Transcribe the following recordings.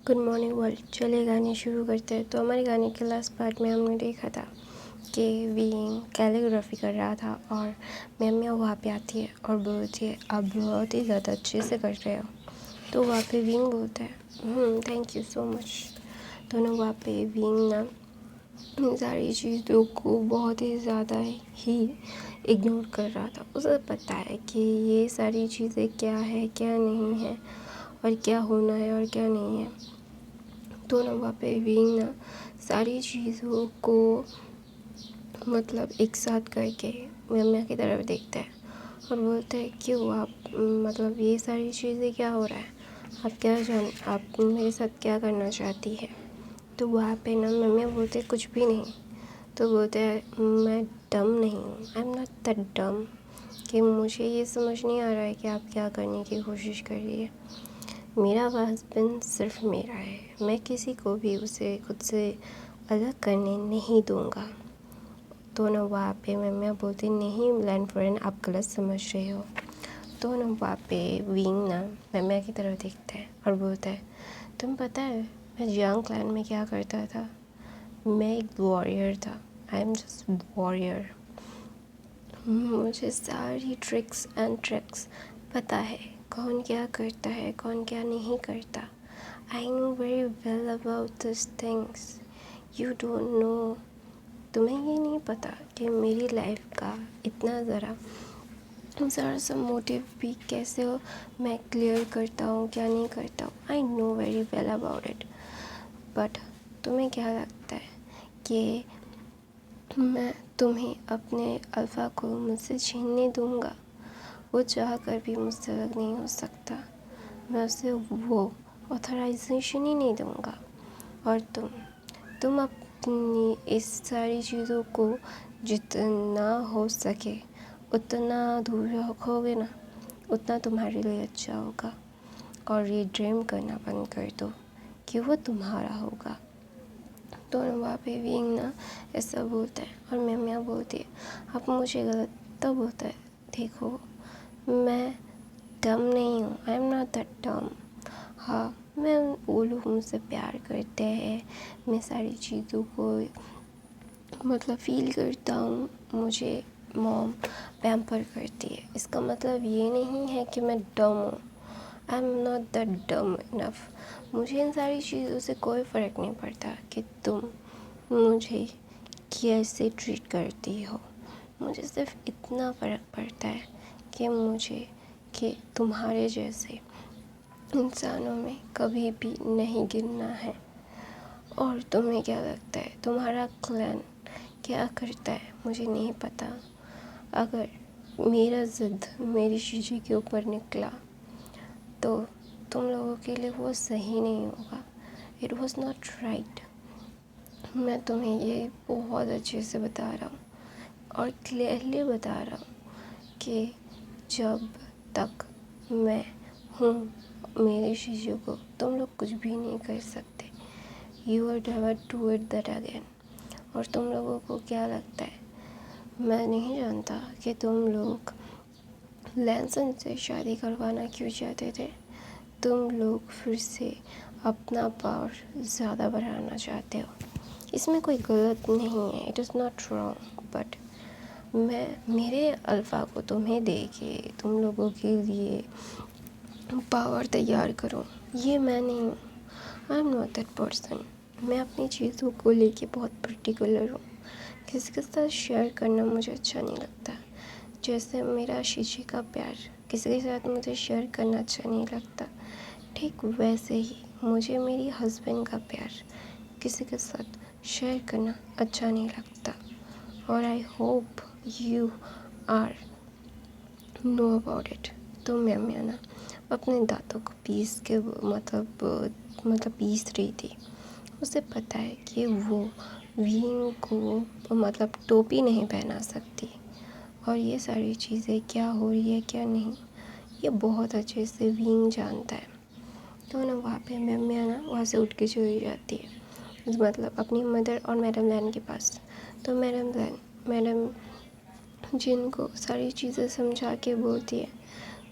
Good morning world. चलिए गाने शुरू करते हैं। तो हमारे गाने के लास्ट पार्ट में हमने देखा था कि विंग कैलीग्राफी कर रहा था और मैम वहाँ पे आती है और बोलती है आप बहुत ही ज़्यादा अच्छे से कर रहे हो। तो वहाँ पे विंग बोलता है थैंक यू सो मच। तो ना वहाँ पे विंग ना इन सारी चीज़ों को बहुत ही ज़्यादा ही इग्नोर कर रहा था। उसे पता है कि ये सारी चीज़ें क्या है क्या नहीं है और क्या होना है और क्या नहीं है। तो ना वहाँ पे विंग ना सारी चीज़ों को मतलब एक साथ करके मम्मी की तरफ देखता है और बोलता है क्यों आप मतलब ये सारी चीज़ें क्या हो रहा है, आप मेरे साथ क्या करना चाहती है। तो वहाँ पे ना मम्मी बोलते कुछ भी नहीं। तो बोलते हैं मैं डम नहीं हूँ, I am not that dumb कि मुझे ये समझ नहीं आ रहा है कि आप क्या करने की कोशिश कर रही है। मेरा हस्बैंड सिर्फ मेरा है, मैं किसी को भी उसे खुद से अलग करने नहीं दूँगा। तो ना वहाँ पे मम्मी बोलती नहीं लैंड फ्रेंड आप गलत समझ रहे हो। तो ना वहाँ पे विंग ना मम्मी की तरफ देखता है और बोलता है तुम पता है मैं यंग क्लैन में क्या करता था, मैं एक वॉरियर था, आई एम जस्ट वॉरियर। मुझे सारी ट्रिक्स एंड ट्रिक्स पता है, कौन क्या करता है कौन क्या नहीं करता। I know very well about this things, you don't know. तुम्हें ये नहीं पता कि मेरी लाइफ का इतना ज़रा सा मोटिव भी कैसे हो मैं क्लियर करता हूँ क्या नहीं करता हूँ। I know very well about it. But तुम्हें क्या लगता है कि मैं तुम्हें अपने अल्फ़ा को मुझसे छीनने दूँगा? वो चाह कर भी मुझसे अलग नहीं हो सकता। मैं उसे वो ऑथराइजेशन ही नहीं दूँगा। और तुम अपनी इस सारी चीज़ों को जितना हो सके उतना दूर रखोगे ना, उतना तुम्हारे लिए अच्छा होगा। और ये ड्रीम करना बंद कर दो कि वो तुम्हारा होगा। तो वहाँ पे विंग ना ऐसा बोलता है और मैम बोलती है आप मुझे गलत तो बोलता है देखो मैं डम नहीं हूँ, I am not that dumb. हाँ मैं वो लोग मुझसे प्यार करते हैं, मैं सारी चीज़ों को मतलब फील करता हूँ, मुझे मॉम पैम्पर करती है। इसका मतलब ये नहीं है कि मैं डम हूँ, I am not that dumb enough. मुझे इन सारी चीज़ों से कोई फ़र्क नहीं पड़ता कि तुम मुझे कैसे ट्रीट करती हो। मुझे सिर्फ इतना फ़र्क पड़ता है कि तुम्हारे जैसे इंसानों में कभी भी नहीं गिरना है। और तुम्हें क्या लगता है तुम्हारा क्लैन क्या करता है मुझे नहीं पता। अगर मेरा ज़िद मेरी शीशी के ऊपर निकला तो तुम लोगों के लिए वो सही नहीं होगा। It was not right. मैं तुम्हें ये बहुत अच्छे से बता रहा हूँ और क्लियरली बता रहा हूँ कि जब तक मैं हूँ मेरे शीशे को तुम लोग कुछ भी नहीं कर सकते। You are never do it that again. और तुम लोगों को क्या लगता है, मैं नहीं जानता कि तुम लोग लैंसन से शादी करवाना क्यों चाहते थे। तुम लोग फिर से अपना पावर ज़्यादा बढ़ाना चाहते हो। इसमें कोई गलत नहीं है, it is not wrong. But मैं मेरे अल्फ़ा को तुम्हें दे के तुम लोगों के लिए पावर तैयार करूं, ये मैं नहीं हूँ। I am not that person. मैं अपनी चीज़ों को लेके बहुत पर्टिकुलर हूँ। किसी के साथ शेयर करना मुझे अच्छा नहीं लगता। जैसे मेरा शीशे का प्यार किसी के साथ मुझे शेयर करना अच्छा नहीं लगता, ठीक वैसे ही मुझे मेरी हस्बैंड का प्यार किसी के साथ शेयर करना अच्छा नहीं लगता। और I hope you are know about it. तो मैम ना अपने दांतों को पीस के मतलब पीस रही थी। उसे पता है कि वो विंग को मतलब टोपी नहीं पहना सकती और ये सारी चीज़ें क्या हो रही है क्या नहीं, ये बहुत अच्छे से विंग जानता है। तो ना वहाँ पे मैम ना वहाँ से उठ के चली जाती है, मतलब अपनी मदर और मैडम लैन के पास। तो मैडम जिनको सारी चीज़ें समझा के बोलती है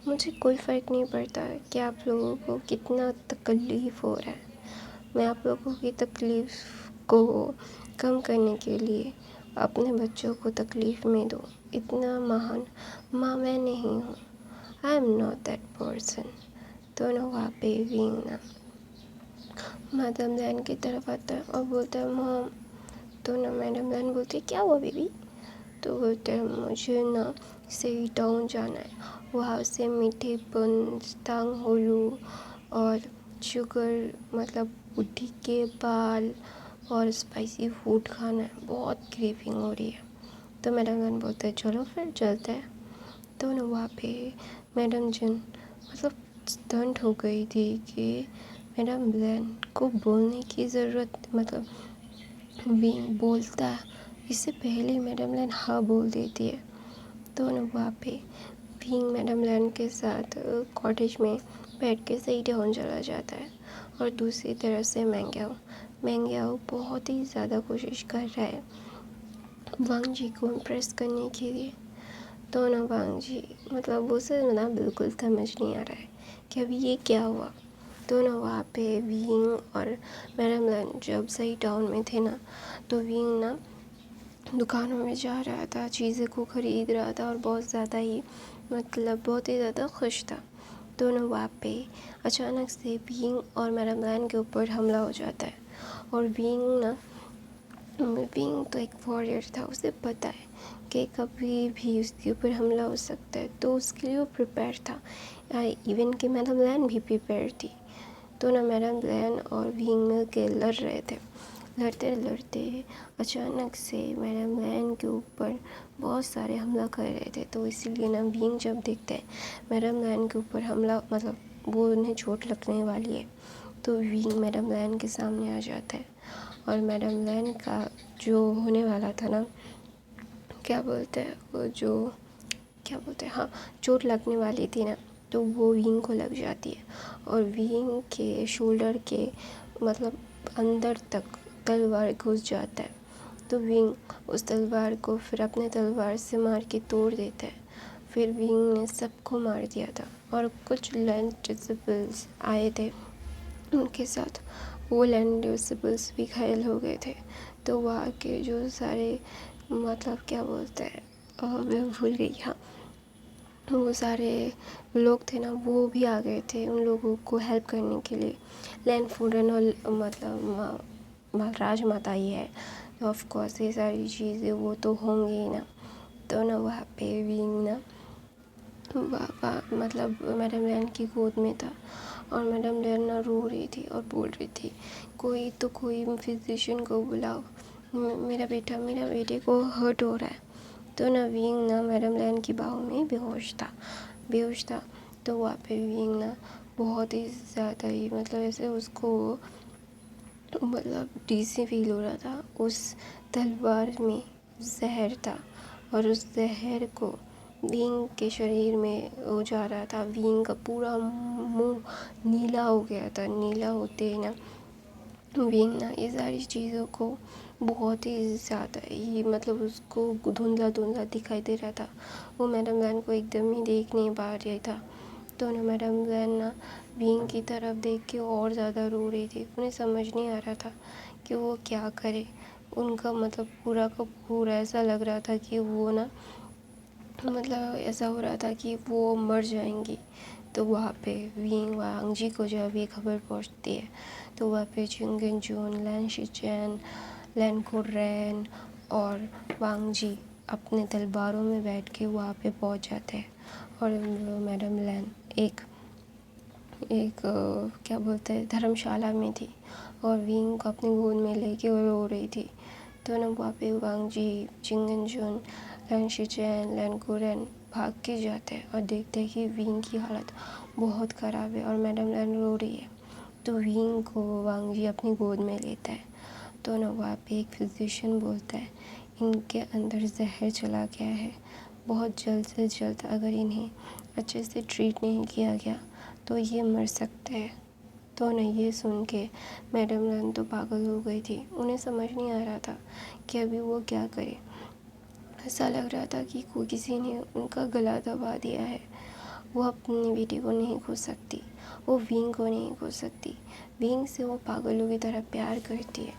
मुझे कोई फ़र्क नहीं पड़ता कि आप लोगों को कितना तकलीफ़ हो रहा है, मैं आप लोगों की तकलीफ़ को कम करने के लिए अपने बच्चों को तकलीफ़ में दूँ। इतना महान माँ मैं नहीं हूँ। I am not that person. तो ना वहाँ पे वीना मैडम लैन की तरफ आता है और बोलता है मॉम। तो ना मैडम लैन बोलती है क्या हुआ बेबी? तो बोलते हैं मुझे ना सही टाउन जाना है, वहाँ से मीठे बन्स, टांग होलू और शुगर मतलब बुढ़ी के बाल और स्पाइसी फूड खाना है, बहुत क्रेविंग हो रही है। तो मैडम जन बोलते हैं चलो फिर चलते हैं। तो ना वहाँ पे मैडम जन मतलब स्टंट हो गई थी कि मैडम ब्लैन को बोलने की ज़रूरत मतलब विंग बोलता है इससे पहले मैडम लैन हाँ बोल देती है। तो ना वहाँ पे विंग मैडम लैन के साथ कॉटेज में बैठ के सही डाउन चला जाता है और दूसरी तरफ से मैंग्याओ बहुत ही ज़्यादा कोशिश कर रहा है वांग जी को इम्प्रेस करने के लिए। तो ना वांग जी मतलब उसे ना बिल्कुल समझ नहीं आ रहा है कि अभी ये क्या हुआ। तो ना वहाँ पे विंग और मैडम लैन जब सही टाउन में थे ना तो विंग ना दुकानों में जा रहा था, चीज़ें को ख़रीद रहा था और बहुत ज़्यादा ही मतलब बहुत ही ज़्यादा खुश था। तो ना वहाँ पे अचानक से विंग और मैडम लैन के ऊपर हमला हो जाता है और विंग तो एक वॉरियर था, उसे पता है कि कभी भी उसके ऊपर हमला हो सकता है, तो उसके लिए वो प्रिपेयर था। इवन कि मैडम लैन भी प्रिपेयर थी। तो ना मैडम लैन और विंग मिल के लड़ रहे थे। लड़ते लड़ते अचानक से मैडम लैन के ऊपर बहुत सारे हमला कर रहे थे, तो इसीलिए ना विंग जब देखते हैं मैडम लैन के ऊपर हमला मतलब वो उन्हें चोट लगने वाली है, तो विंग मैडम लैन के सामने आ जाता है और मैडम लैन का जो होने वाला था ना क्या बोलते हैं वो जो क्या बोलते हैं हाँ चोट लगने वाली थी ना, तो वो विंग को लग जाती है और विंग के शोल्डर के मतलब अंदर तक तलवार घुस जाता है। तो विंग उस तलवार को फिर अपने तलवार से मार के तोड़ देता है। फिर विंग ने सबको मार दिया था और कुछ लैंड डिसेबल्स आए थे उनके साथ, वो लैंड डिसेबल्स भी घायल हो गए थे। तो वहाँ के जो सारे मतलब क्या बोलते हैं मैं भूल गई हाँ वो सारे लोग थे ना वो भी आ गए थे उन लोगों को हेल्प करने के लिए। लैंड फूडन और मतलब राजमाता ही है, तो ऑफ कोर्स ये सारी चीज़ें वो तो होंगी ही ना। तो ना वहाँ पे विंग ना मतलब मैडम लैन की गोद में था और मैडम लैन ना रो रही थी और बोल रही थी कोई फिजिशियन को बुलाओ, मेरे बेटे को हर्ट हो रहा है। तो ना विंग ना मैडम लैन की बाहों में बेहोश था। तो वहाँ पे विंग ना बहुत ही ज़्यादा ही मतलब ऐसे उसको मतलब डीसी फील हो रहा था। उस तलवार में जहर था और उस जहर को विंग के शरीर में हो जा रहा था। विंग का पूरा मुंह नीला हो गया था। नीला होते ही ना विंग ना ये सारी चीज़ों को बहुत ही ज़्यादा ही मतलब उसको धुंधला धुंधला दिखाई दे रहा था। वो मैडम लैन को एकदम ही देख नहीं पा रही था। तो ना मैडम लैन ना विंग की तरफ देख के और ज़्यादा रो रही थी। उन्हें समझ नहीं आ रहा था कि वो क्या करे। उनका मतलब पूरा का पूरा ऐसा लग रहा था कि वो ना मतलब ऐसा हो रहा था कि वो मर जाएंगी। तो वहाँ पे विंग वांग जी को जब ये खबर पहुँचती है तो वहाँ पे चिंगन जून, लैन शिचैन, लैन कुरैन और वांग जी अपने तलवारों में बैठ के वहाँ पे पहुँच जाते हैं और मैडम लैन एक क्या बोलते हैं धर्मशाला में थी और विंग को अपनी गोद में लेके वो रो रही थी। तो ना वहाँ पे वांग जी, चिंगन जून, लैन शिचैन, लैन कुरैन भाग के जाते हैं और देखते हैं कि विंग की हालत बहुत ख़राब है और मैडम लैन रो रही है। तो विंग को वांग जी अपनी गोद में लेता है। तो ना वहाँ पे एक फिजिशियन बोलता है इनके अंदर जहर चला गया है, बहुत जल्द से जल्द अगर इन्हें अच्छे से ट्रीट नहीं किया गया तो ये मर सकते हैं। तो ना ये सुन के मैडम लैन तो पागल हो गई थी। उन्हें समझ नहीं आ रहा था कि अभी वो क्या करे। ऐसा लग रहा था कि कोई किसी ने उनका गला दबा दिया है वो अपनी बेटी को नहीं खो सकती, वो विंग को नहीं खो सकती। विंग से वो पागलों की तरह प्यार करती है।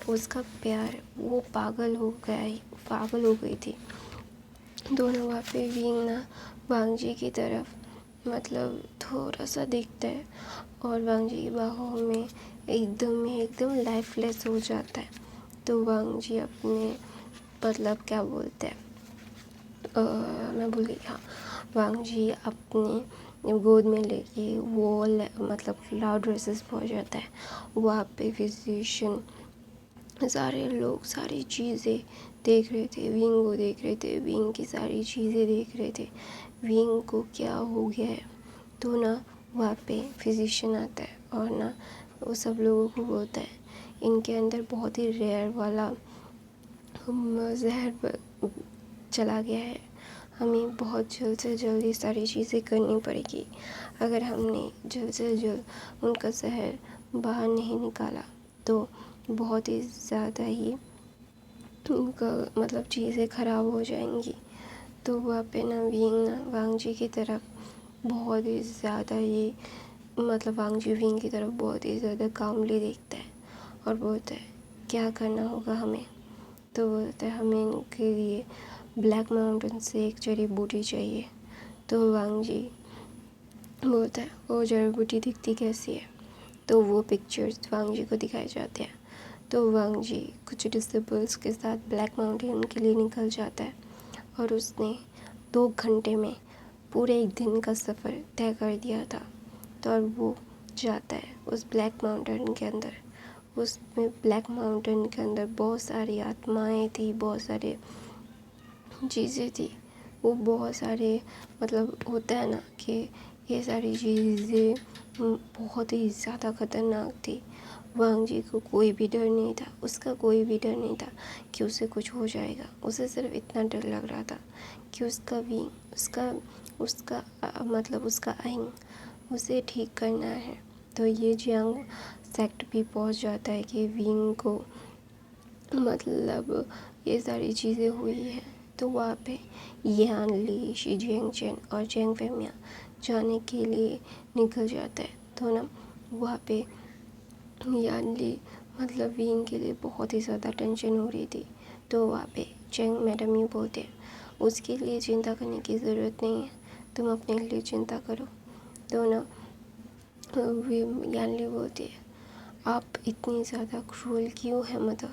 उसका प्यार, वो पागल हो गई थी। दोनों वहाँ पे विंग ना वांगजी की तरफ मतलब थोड़ा सा देखता है और वांगजी की बाहों में एकदम लाइफलेस हो जाता है। तो वांगजी अपने मतलब क्या बोलते हैं, मैं भूल गई, हाँ, वांगजी अपनी गोद में लेके वो मतलब क्लाउड रेसेस पहुँच जाता है। वहाँ पे फिजिशियन सारे लोग सारी चीज़ें देख रहे थे, विंग को देख रहे थे, विंग की सारी चीज़ें देख रहे थे, विंग को क्या हो गया है। तो ना वहाँ पे फिजिशियन आता है और ना वो सब लोगों को बोलता है इनके अंदर बहुत ही रेयर वाला जहर चला गया है। हमें बहुत जल्द से जल्द ये सारी चीज़ें करनी पड़ेगी। अगर हमने जल्द से जल्द उनका जहर बाहर नहीं निकाला तो बहुत ही ज़्यादा ही उनका मतलब चीज़ें ख़राब हो जाएंगी। तो वहाँ पे ना विंग ना वांगजी की तरफ बहुत ही ज़्यादा ही मतलब वांगजी विंग की तरफ बहुत ही ज़्यादा कामली देखता है और बोलता है क्या करना होगा हमें। तो बोलता है हमें इनके लिए ब्लैक माउंटेन से एक जड़ी बूटी चाहिए। तो वांगजी बोलता है वो जड़ी बूटी दिखती कैसी है। तो वो पिक्चर्स वांगजी को दिखाए जाते हैं। तो वांगजी कुछ डिसेबल्स के साथ ब्लैक माउंटेन के लिए निकल जाता है और उसने 2 घंटे में पूरे एक दिन का सफ़र तय कर दिया था। तो और वो जाता है उस ब्लैक माउंटेन के अंदर। उसमें ब्लैक माउंटेन के अंदर बहुत सारी आत्माएं थी, बहुत सारे चीज़ें थी। वो बहुत सारे मतलब होता है ना कि ये सारी चीज़ें बहुत ही ज़्यादा ख़तरनाक थी। वांगजी को कोई भी डर नहीं था, उसका कोई भी डर नहीं था कि उसे कुछ हो जाएगा। उसे सिर्फ इतना डर लग रहा था कि उसका मतलब उसका आइंग उसे ठीक करना है। तो ये जियांग सेक्ट भी पहुंच जाता है कि विंग को मतलब ये सारी चीज़ें हुई हैं। तो वहाँ पे यान ली, शी जियांगचेन और चेंग फेमिया जाने के लिए निकल जाता है। तो ना वहाँ पे यान ली मतलब विंग के लिए बहुत ही ज़्यादा टेंशन हो रही थी। तो वहाँ पे चेंग मैडम ये बोलते हैं उसके लिए चिंता करने की ज़रूरत नहीं है, तुम अपने लिए चिंता करो। तो ना यान ली बोलती है आप इतनी ज़्यादा क्रूअल क्यों है मदर,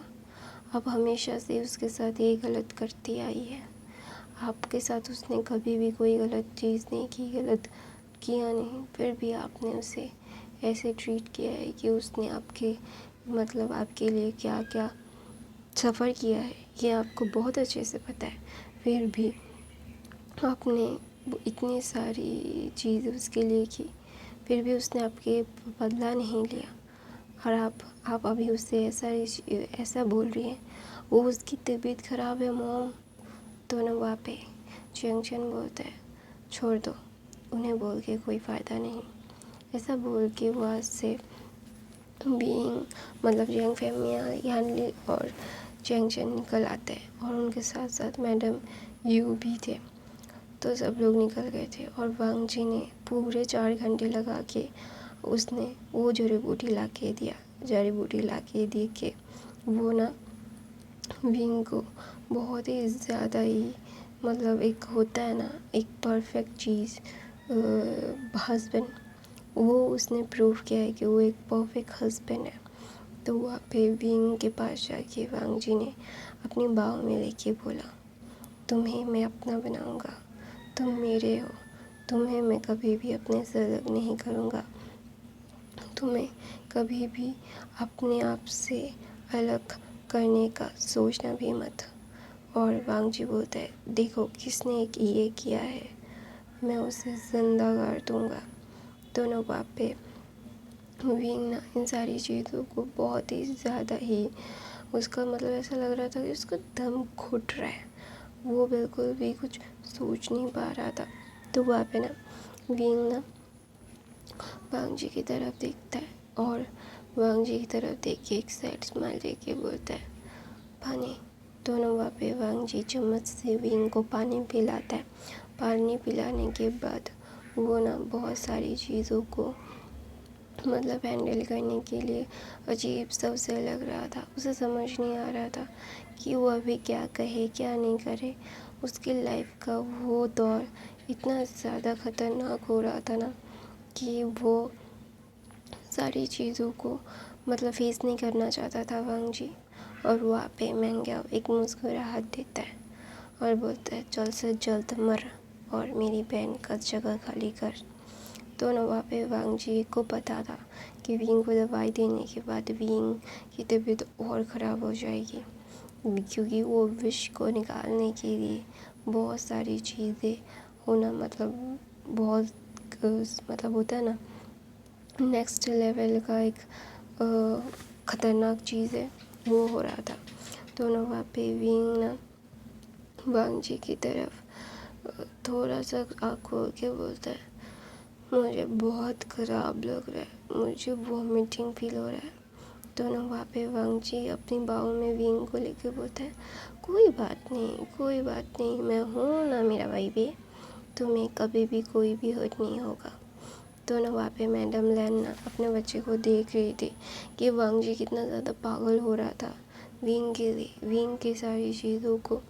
आप हमेशा से उसके साथ ये गलत करती आई है। आपके साथ उसने कभी भी कोई गलत चीज़ नहीं की, गलत किया नहीं, फिर भी आपने उसे ऐसे ट्रीट किया है कि उसने आपके मतलब आपके लिए क्या क्या सफ़र किया है ये आपको बहुत अच्छे से पता है। फिर भी आपने इतनी सारी चीज़ उसके लिए की, फिर भी उसने आपके बदला नहीं लिया और आप अभी उससे ऐसा बोल रही हैं। वो उसकी तबीयत ख़राब है मॉम। तो ना वहाँ पे चेंगचन बोलता है छोड़ दो, उन्हें बोल के कोई फ़ायदा नहीं। ऐसा बोल के वहाँ से बीइंग मतलब जियांग फेमिया यानली और चेंगचन निकल आते हैं और उनके साथ साथ मैडम यू भी थे। तो सब लोग निकल गए थे और वांगजी ने पूरे 4 घंटे लगा के उसने वो जड़ी बूटी ला के दे के वो ना विंग को बहुत ही ज़्यादा ही मतलब एक होता है ना एक परफेक्ट चीज़ हस्बैंड, वो उसने प्रूव किया है कि वो एक परफेक्ट हस्बैंड है। तो वहाँ पे विंग के पास जाके वांगजी ने अपनी बाहों में लेके बोला तुम्हें मैं अपना बनाऊँगा, तुम मेरे हो, तुम्हें मैं कभी भी अपने से अलग नहीं करूँगा, तुम्हें कभी भी अपने आप से अलग करने का सोचना भी मत। और वांगजी बोलता है देखो किसने ये किया है, मैं उसे ज़िंदा कर दूँगा। दोनों वहाँ पे विंग ना इन सारी चीज़ों को बहुत ही ज़्यादा ही उसका मतलब ऐसा लग रहा था कि उसका दम घुट रहा है, वो बिल्कुल भी कुछ सोच नहीं पा रहा था। तो वहाँ पे ना विंग ना वांगजी की तरफ देखता है और वांगजी की तरफ देख के एक साइड स्माइल दे के बोलता है पानी। दोनों वहाँ पे वांगजी चम्मच से विंग को पानी पिलाता है। पानी पिलाने के बाद वो ना बहुत सारी चीज़ों को मतलब हैंडल करने के लिए अजीब सा उसे लग रहा था। उसे समझ नहीं आ रहा था कि वो अभी क्या कहे क्या नहीं करे। उसकी लाइफ का वो दौर इतना ज़्यादा ख़तरनाक हो रहा था ना कि वो सारी चीज़ों को मतलब फेस नहीं करना चाहता था वांग जी। और वहाँ पे मैंग्याओ एक मुस्कुराहट देता है और बोलता है जल्द से जल्द मर और मेरी बहन का जगह खाली कर। तो ना वहाँ पे वांग जी को पता था कि विंग को दवाई देने के बाद विंग की तबीयत और ख़राब हो जाएगी, क्योंकि वो विश को निकालने के लिए बहुत सारी चीज़ें होना मतलब बहुत मतलब होता है ना नेक्स्ट लेवल का एक ख़तरनाक चीज़ है वो हो रहा था। तो ना वहाँ पे विंग ना वांग जी की तरफ थोड़ा सा आँख खोल के बोलता है मुझे बहुत ख़राब लग रहा है, मुझे वॉमिटिंग फील हो रहा है। तो ना वहाँ पे वांग जी अपनी बाहों में विंग को लेके बोलता है कोई बात नहीं, मैं हूँ ना मेरा भाई भी, तुम्हें कभी भी कोई भी हर्ट नहीं होगा। तो ना वहाँ पे मैडम लैन ना अपने बच्चे को देख रही थी कि वांग जी कितना ज़्यादा पागल हो रहा था विंग के लिए, विंग की सारी चीज़ों को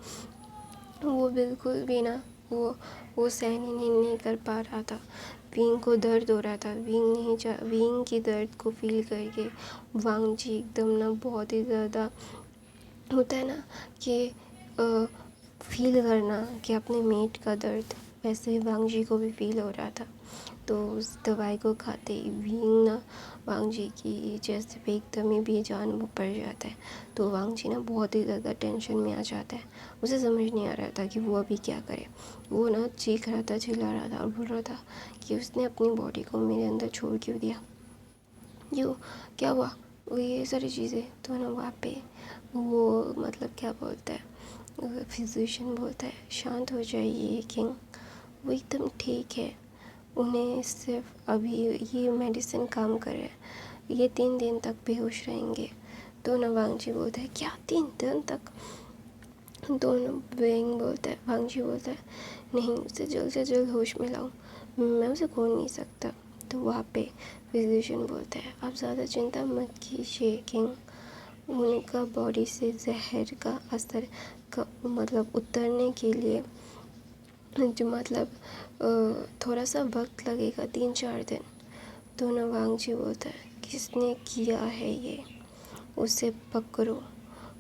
वो बिल्कुल भी ना वो सहन ही नहीं कर पा रहा था। विंग को दर्द हो रहा था, विंग की दर्द को फील करके वांग जी एकदम ना बहुत ही ज़्यादा होता है ना कि फील करना कि अपने मेट का दर्द, वैसे वांग जी को भी फील हो रहा था। तो उस दवाई को खाते ही विंग ना वांग जी की चेस्ट पे एकदम ही बेजान वो पड़ जाता है। तो वांग जी ना बहुत ही ज़्यादा टेंशन में आ जाता है। उसे समझ नहीं आ रहा था कि वो अभी क्या करे। वो ना चीख रहा था, चिल्ला रहा था और बोल रहा था कि उसने अपनी बॉडी को मेरे अंदर छोड़ क्यों दिया, क्यों, क्या हुआ, वो ये सारी चीज़ें। तो ना वहाँ पे वो मतलब क्या बोलता है फिजिशियन बोलता है शांत हो जाइए किंग, वो एकदम ठीक है, उन्हें सिर्फ अभी ये मेडिसिन काम कर रहा है, ये 3 दिन तक बेहोश रहेंगे। तो ना वांग जी बोलता है क्या 3 दिन तक। दोनों वांग जी बोलता है नहीं, उसे जल्द से जल्द होश में लाओ, मैं उसे खोल नहीं सकता। तो वहाँ पे फिजिशियन बोलता है आप ज़्यादा चिंता मत कीजिए किंग, उनका बॉडी से जहर का असर का मतलब उतरने के लिए जो मतलब थोड़ा सा वक्त लगेगा, 3-4 दिन। तो ना वांग जी बोलता है किसने किया है ये, उसे पकड़ो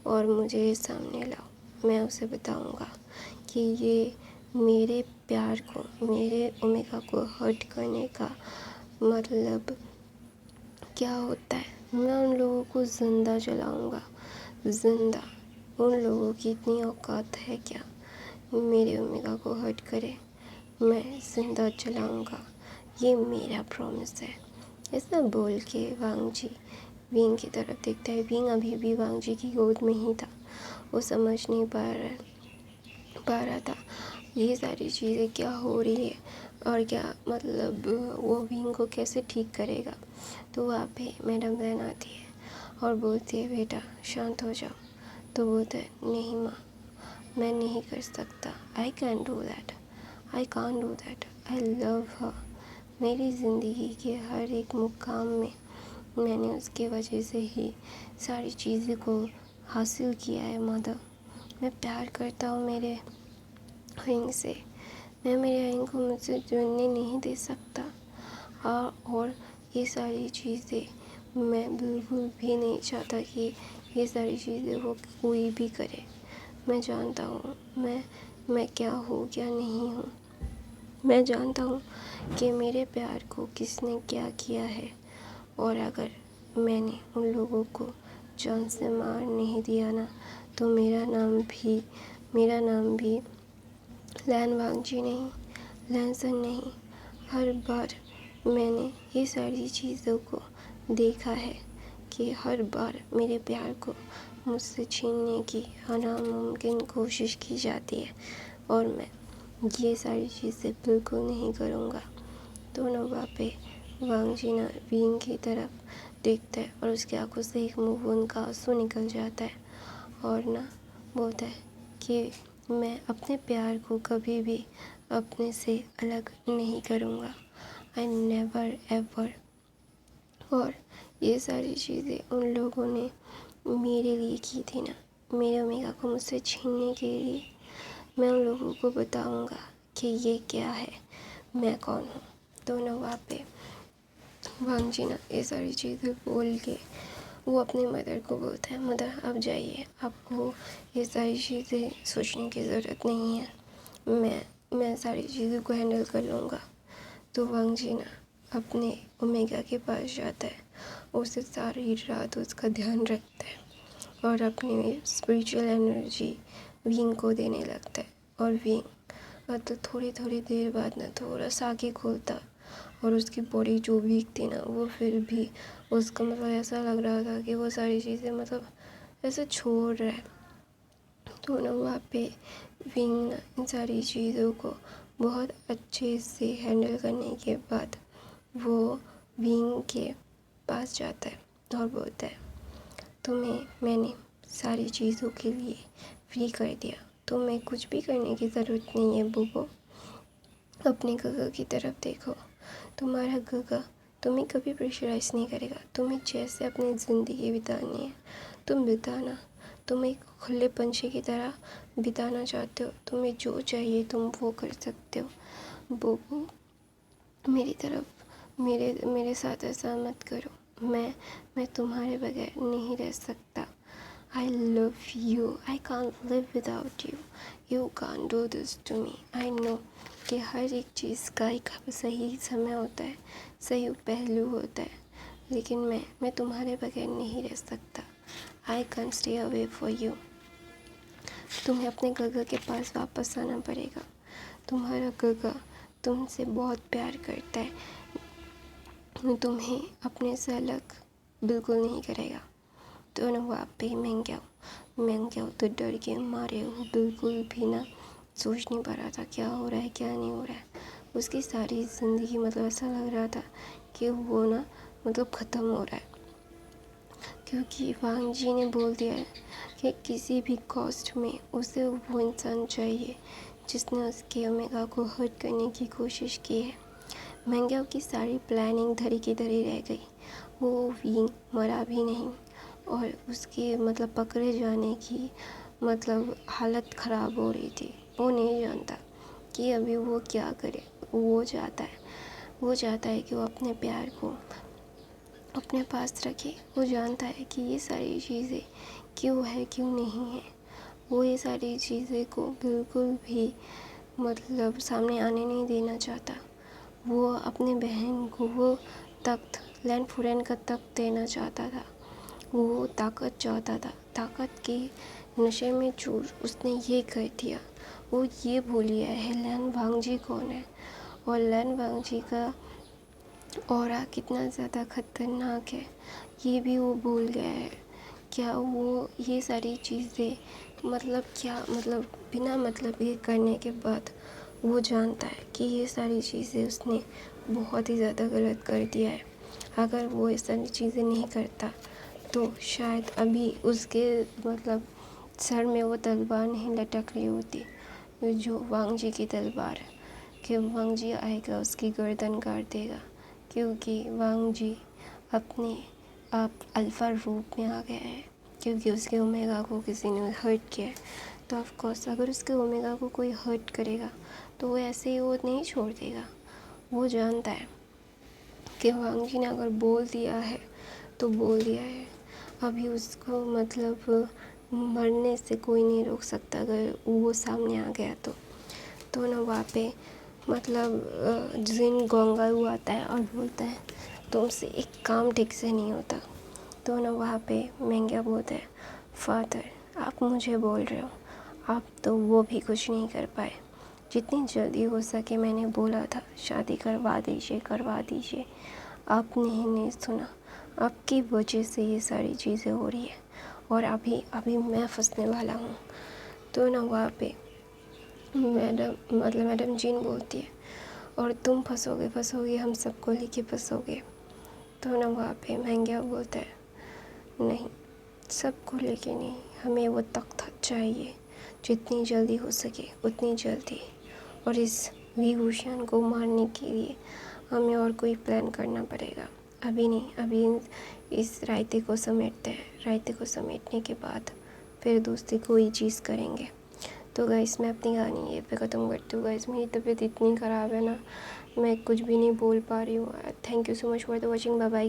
और मुझे सामने लाओ, मैं उसे बताऊंगा कि ये मेरे प्यार को, मेरे ओमेगा को हर्ट करने का मतलब क्या होता है। मैं उन लोगों को ज़िंदा जलाऊंगा, ज़िंदा। उन लोगों की इतनी औकात है क्या मेरे ओमेगा को हर्ट करे, मैं ज़िंदा जलाऊंगा, ये मेरा प्रॉमिस है। ऐसा बोल के वांग जी विंग की तरफ देखता है। विंग अभी भी वांग जी की गोद में ही था, वो समझ नहीं पा रहा था ये सारी चीज़ें क्या हो रही है और क्या मतलब वो विंग को कैसे ठीक करेगा। तो वहाँ पे मैडम लैन आती है और बोलती है बेटा शांत हो जाओ। तो बोलता है नहीं माँ, मैं नहीं कर सकता, I can do that, I can do that, I love her. मेरी ज़िंदगी के हर एक मुकाम में मैंने उसके वजह से ही सारी चीज़ों को हासिल किया है मदर। मैं प्यार करता हूँ मेरे रिंग से, मैं मेरे रिंग को मुझसे जुड़ने नहीं दे सकता। और ये सारी चीज़ें मैं बिल्कुल भी नहीं चाहता कि ये सारी चीज़ें वो कोई भी करे। मैं जानता हूँ मैं क्या हूँ क्या नहीं हूँ। मैं जानता हूँ कि मेरे प्यार को किसने क्या किया है, और अगर मैंने उन लोगों को जान से मार नहीं दिया ना तो मेरा नाम भी लैन वांगजी नहीं, लैनसन नहीं। हर बार मैंने ये सारी चीज़ों को देखा है कि हर बार मेरे प्यार को मुझसे छीनने की नामुमकिन कोशिश की जाती है, और मैं ये सारी चीज़ें बिल्कुल नहीं करूँगा। दोनों पे वांग जी ना विंग की तरफ देखता है और उसकी आंखों से एक मूव का आंसू निकल जाता है और ना बोलता है कि मैं अपने प्यार को कभी भी अपने से अलग नहीं करूँगा, आई नेवर एवर। और ये सारी चीज़ें उन लोगों ने मेरे लिए की थी ना, मेरे ओमेगा को मुझसे छीनने के लिए। मैं उन लोगों को बताऊँगा कि ये क्या है, मैं कौन हूँ। तो ना वहाँ पे वांग जी ना ये सारी चीज़ें बोल के वो अपनी मदर को बोलता है, मदर आप जाइए, आपको ये सारी चीज़ें सोचने की ज़रूरत नहीं है, मैं सारी चीज़ों को हैंडल कर लूँगा। तो वांग जी ना अपने ओमेगा के पास जाता है, उसे सारी रात उसका ध्यान रखता है और अपनी स्पिरिचुअल एनर्जी विंग को देने लगता है। और विंग तो थोड़ी थोड़ी देर बाद ना थोड़ा सा आगे खोलता और उसकी बॉडी जो वीक थी ना वो फिर भी उसका मतलब ऐसा लग रहा था कि वो सारी चीज़ें मतलब ऐसे छोड़ रहा है। तो ना वहाँ पे विंग ना इन सारी चीज़ों को बहुत अच्छे से हैंडल करने के बाद वो विंग के पास जाता है और बोलता है, तुम्हें मैंने सारी चीज़ों के लिए फ्री कर दिया, तुम्हें कुछ भी करने की ज़रूरत नहीं है बुबो। अपने गगा की तरफ देखो, तुम्हारा गगा तुम्हें कभी प्रेशराइज नहीं करेगा, तुम्हें जैसे अपनी ज़िंदगी बितानी है तुम बिताना, तुम एक खुले पंछी की तरह बिताना चाहते हो, तुम्हें जो चाहिए तुम वो कर सकते हो। बोबो मेरी तरफ मेरे साथ ऐसा मत करो, मैं तुम्हारे बगैर नहीं रह सकता। I love you, I can't live without you, you can't do this to me. I know कि हर एक चीज़ का एक सही समय होता है, सही पहलू होता है, लेकिन मैं तुम्हारे बगैर नहीं रह सकता। I can stay away for you. तुम्हें अपने गगा के पास वापस आना पड़ेगा, तुम्हारा गगा तुमसे बहुत प्यार करता है, तुम्हें अपने से अलग बिल्कुल नहीं करेगा। तो ना वहाँ पे मैं क्या तो डर के मारे वो बिल्कुल भी ना सोच नहीं पा रहा था क्या हो रहा है क्या नहीं हो रहा है। उसकी सारी ज़िंदगी मतलब ऐसा लग रहा था कि वो ना मतलब ख़त्म हो रहा है, क्योंकि वांग जी ने बोल दिया है कि किसी भी कॉस्ट में उसे वो इंसान चाहिए जिसने उसके ओमेगा को हर्ट करने की कोशिश की है। मैंग्याओ की सारी प्लानिंग धरी की धरी रह गई, वो विंग मरा भी नहीं और उसके मतलब पकड़े जाने की मतलब हालत ख़राब हो रही थी। वो नहीं जानता कि अभी वो क्या करे। वो चाहता है कि वो अपने प्यार को अपने पास रखे। वो जानता है कि ये सारी चीज़ें क्यों है क्यों नहीं है। वो ये सारी चीज़ें को बिल्कुल भी मतलब सामने आने नहीं देना चाहता। वो अपने बहन को वो तख्त लैंड फुरेन का तख्त देना चाहता था। वो ताकत चाहता था, ताकत के नशे में चूर उसने ये कर दिया। वो ये भूल गया है लैन वांगजी कौन है और लैन वांगजी का ऑरा कितना ज़्यादा ख़तरनाक है, ये भी वो भूल गया है। क्या वो ये सारी चीज़ें मतलब क्या मतलब बिना मतलब ये करने के बाद वो जानता है कि ये सारी चीज़ें उसने बहुत ही ज़्यादा गलत कर दिया है। अगर वो ये सारी चीज़ें नहीं करता तो शायद अभी उसके मतलब सर में वो तलवार नहीं लटक रही होती जो वांग जी की तलवार है, कि वांग जी आएगा उसकी गर्दन काट देगा, क्योंकि वांग जी अपने आप अल्फ़ा रूप में आ गया है। क्योंकि उसके ओमेगा को किसी ने हर्ट किया है, तो ऑफ कोर्स अगर उसके ओमेगा को कोई हर्ट करेगा तो वो ऐसे ही वो नहीं छोड़ देगा। वो जानता है कि वांग जी ने अगर बोल दिया है तो बोल दिया है, अभी उसको मतलब मरने से कोई नहीं रोक सकता अगर वो सामने आ गया तो ना वहाँ पे मतलब जिन गोंगारू आता है और बोलता है तुमसे एक काम ठीक से नहीं होता। तो ना वहाँ पे मैंग्या बोलता है, फादर आप मुझे बोल रहे हो, आप तो वो भी कुछ नहीं कर पाए। जितनी जल्दी हो सके मैंने बोला था शादी करवा दीजिए, आपने ही नहीं सुना। आपकी वजह से ये सारी चीज़ें हो रही है और अभी मैं फंसने वाला हूँ। तो ना वहाँ पे मैडम जीन बोलती है, और तुम फंसोगे हम सबको लेके फंसोगे। तो ना वहाँ पे मैंग्या बोलता है, नहीं सबको लेके नहीं, हमें वो तख्त चाहिए जितनी जल्दी हो सके उतनी जल्दी, और इस विभूषण को मारने के लिए हमें और कोई प्लान करना पड़ेगा। अभी नहीं, अभी इस रायते को समेटते हैं। रायते को समेटने के बाद फिर दूसरी कोई चीज़ करेंगे। तो गाइस मैं अपनी कहानी ये पे ख़त्म करती हूँ। गाइस मेरी तबीयत इतनी ख़राब है ना, मैं कुछ भी नहीं बोल पा रही हूँ। Thank you so much for the watching. Bye bye.